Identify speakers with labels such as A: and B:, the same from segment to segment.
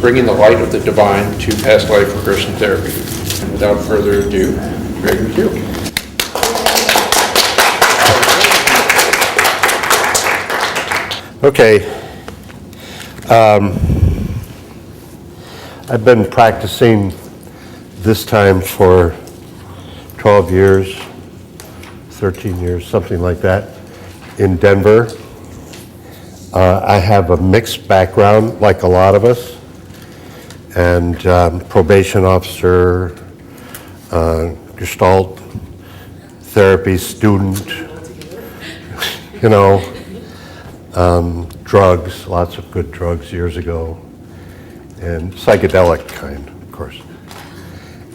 A: bringing the light of the divine to past life regression therapy. And without further ado, Greg McHugh.
B: Okay. I've been practicing this time for 12 years, 13 years, something like that, in Denver. I have a mixed background, like a lot of us, and probation officer, Gestalt therapy student, you know, drugs, lots of good drugs years ago, and psychedelic kind, of course,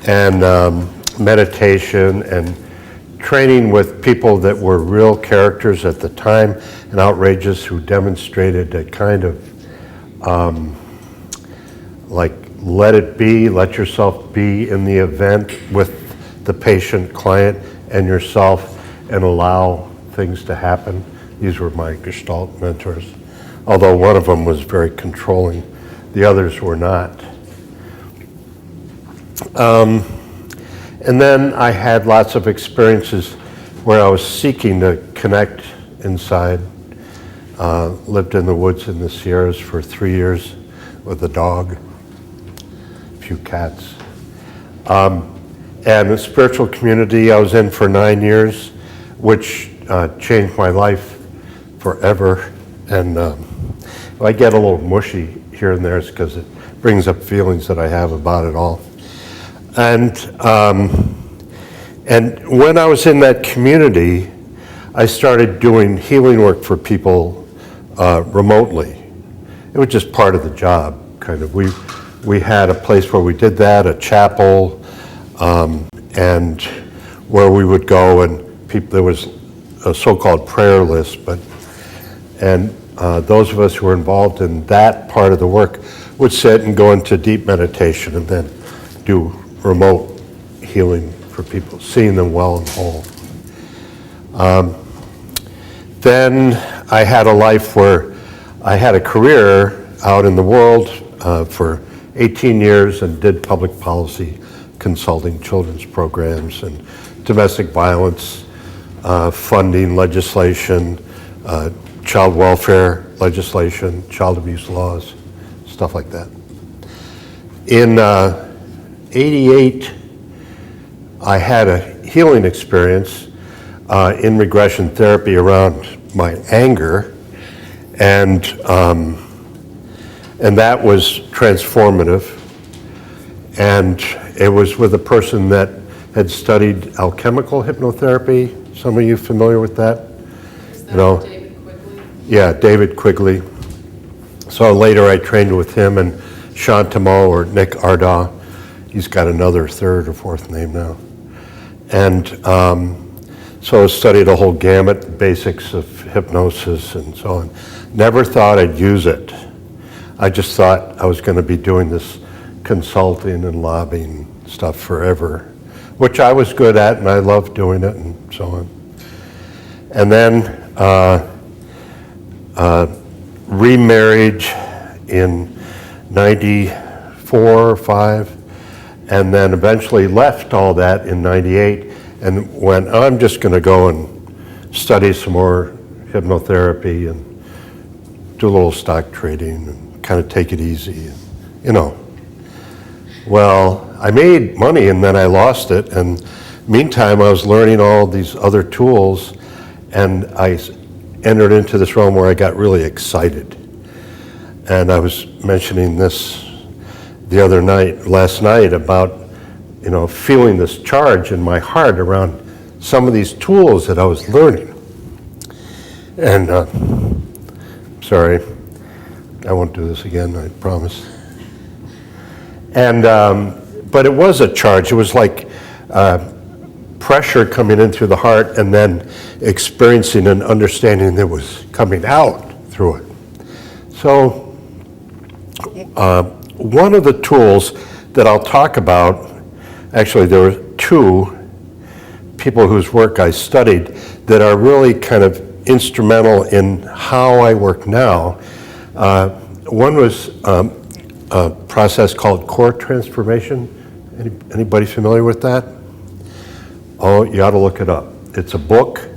B: and meditation and training with people that were real characters at the time and outrageous, who demonstrated a kind of like let it be, let yourself be in the event with the patient, client, and yourself, and allow things to happen. These were my Gestalt mentors, although one of them was very controlling. The others were not. And then I had lots of experiences where I was seeking to connect inside. Lived in the woods in the Sierras for 3 years with a dog, a few cats. And the spiritual community I was in for 9 years, which changed my life forever. And I get a little mushy here and there, it's because it brings up feelings that I have about it all. And when I was in that community, I started doing healing work for people remotely. It was just part of the job, kind of. We had a place where we did that, a chapel, and where we would go, and people, there was a so-called prayer list, and those of us who were involved in that part of the work would sit and go into deep meditation and then do remote healing for people, seeing them well and whole. Then I had a life where I had a career out in the world for 18 years and did public policy consulting, children's programs, and domestic violence funding legislation, child welfare legislation, child abuse laws, stuff like that. In '88, I had a healing experience in regression therapy around my anger, and that was transformative. And it was with a person that had studied alchemical hypnotherapy. Some of you familiar with that?
C: Is that
B: You know,
C: David Quigley?
B: Yeah, David Quigley. So later I trained with him and Shantamo or Nick Ardaw. He's got another third or fourth name now. And so I studied a whole gamut, basics of hypnosis and so on. Never thought I'd use it. I just thought I was going to be doing this consulting and lobbying stuff forever, which I was good at and I loved doing it and so on. And then remarried in 94 or 5, and then eventually left all that in 98 and went, I'm just going to go and study some more hypnotherapy and do a little stock trading and kind of take it easy, you know. Well, I made money and then I lost it, and meantime I was learning all these other tools, and I entered into this realm where I got really excited. And I was mentioning this last night about, you know, feeling this charge in my heart around some of these tools that I was learning. And sorry, I won't do this again, I promise. And but it was a charge. It was like pressure coming in through the heart and then experiencing and understanding that was coming out through it. So one of the tools that I'll talk about, actually there were two people whose work I studied that are really kind of instrumental in how I work now. One was a process called core transformation. Anybody familiar with that? Oh, you ought to look it up. It's a book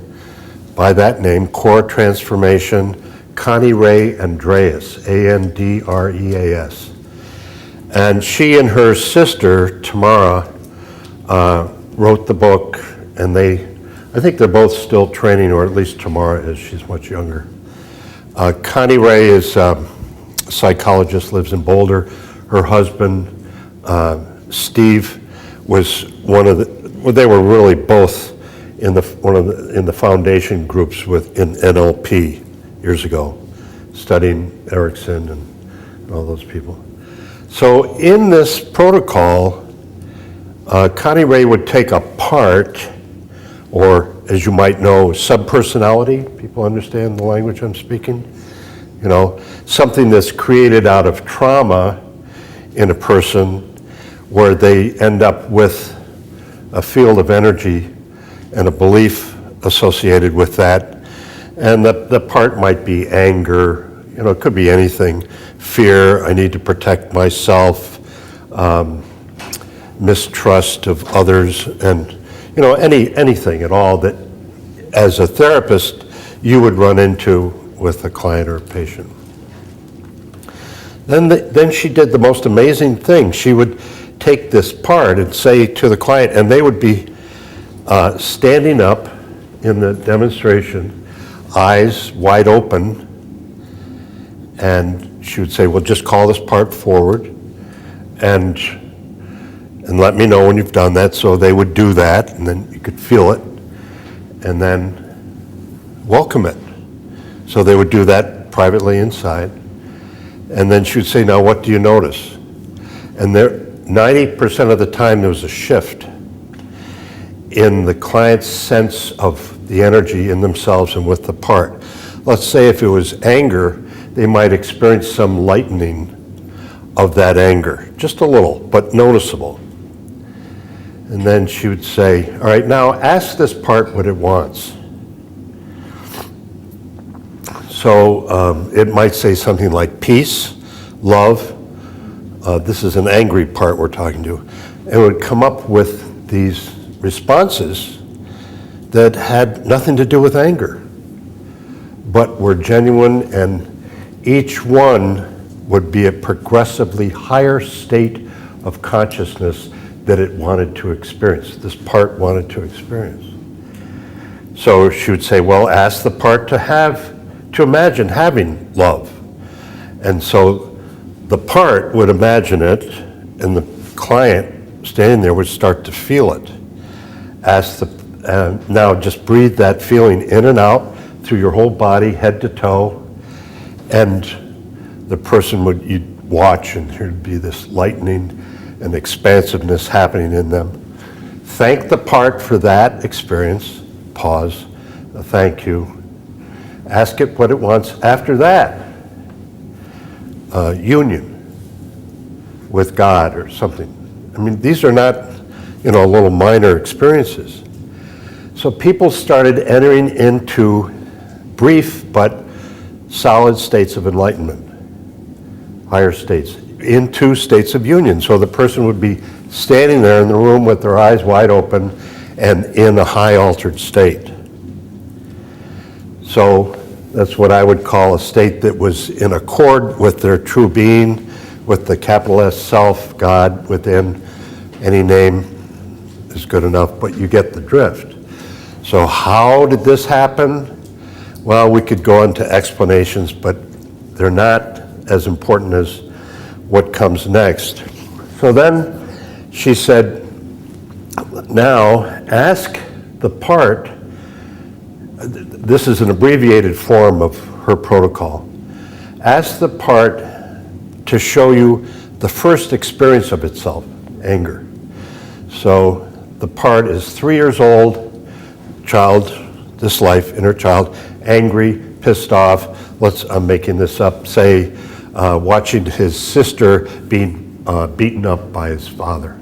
B: by that name, Core Transformation, Connie Ray Andreas, Andreas. And she and her sister, Tamara, wrote the book, and I think they're both still training, or at least Tamara is, she's much younger. Connie Ray is a psychologist, lives in Boulder. Her husband, Steve, was they were really both in the foundation groups in NLP years ago, studying Erickson and all those people. So in this protocol, Connie Ray would take a part, or as you might know, subpersonality. People understand the language I'm speaking? You know, something that's created out of trauma in a person where they end up with a field of energy and a belief associated with that. And the part might be anger, you know, it could be anything. Fear, I need to protect myself, mistrust of others, and, you know, anything at all that, as a therapist, you would run into with a client or a patient. Then she did the most amazing thing. She would take this part and say to the client, and they would be standing up in the demonstration, eyes wide open, and she would say, well, just call this part forward and let me know when you've done that. So they would do that, and then you could feel it, and then welcome it. So they would do that privately inside. And then she would say, now what do you notice? And 90% of the time there was a shift in the client's sense of the energy in themselves and with the part. Let's say if it was anger, they might experience some lightening of that anger, just a little, but noticeable. And then she would say, all right, now ask this part what it wants. So it might say something like peace, love. This is an angry part we're talking to. And it would come up with these responses that had nothing to do with anger, but were genuine, and each one would be a progressively higher state of consciousness that it wanted to experience, this part wanted to experience. So she would say, well, ask the part to imagine having love. And so the part would imagine it, and the client standing there would start to feel it. Now just breathe that feeling in and out through your whole body, head to toe, and the person you'd watch, and there'd be this lightening and expansiveness happening in them. Thank the part for that experience. Pause. Thank you. Ask it what it wants. After that, union with God or something. I mean, these are not, little minor experiences. So people started entering into brief but solid states of enlightenment, higher states, into states of union. So the person would be standing there in the room with their eyes wide open and in a high altered state. So that's what I would call a state that was in accord with their true being, with the capital S self, God within. Any name is good enough, but you get the drift. So how did this happen? Well, we could go into explanations, but they're not as important as what comes next. So then she said, now ask the part. This is an abbreviated form of her protocol. Ask the part to show you the first experience of itself, anger. So the part is 3 years old, child, this life, inner child, angry, pissed off. I'm making this up, say, watching his sister being beaten up by his father.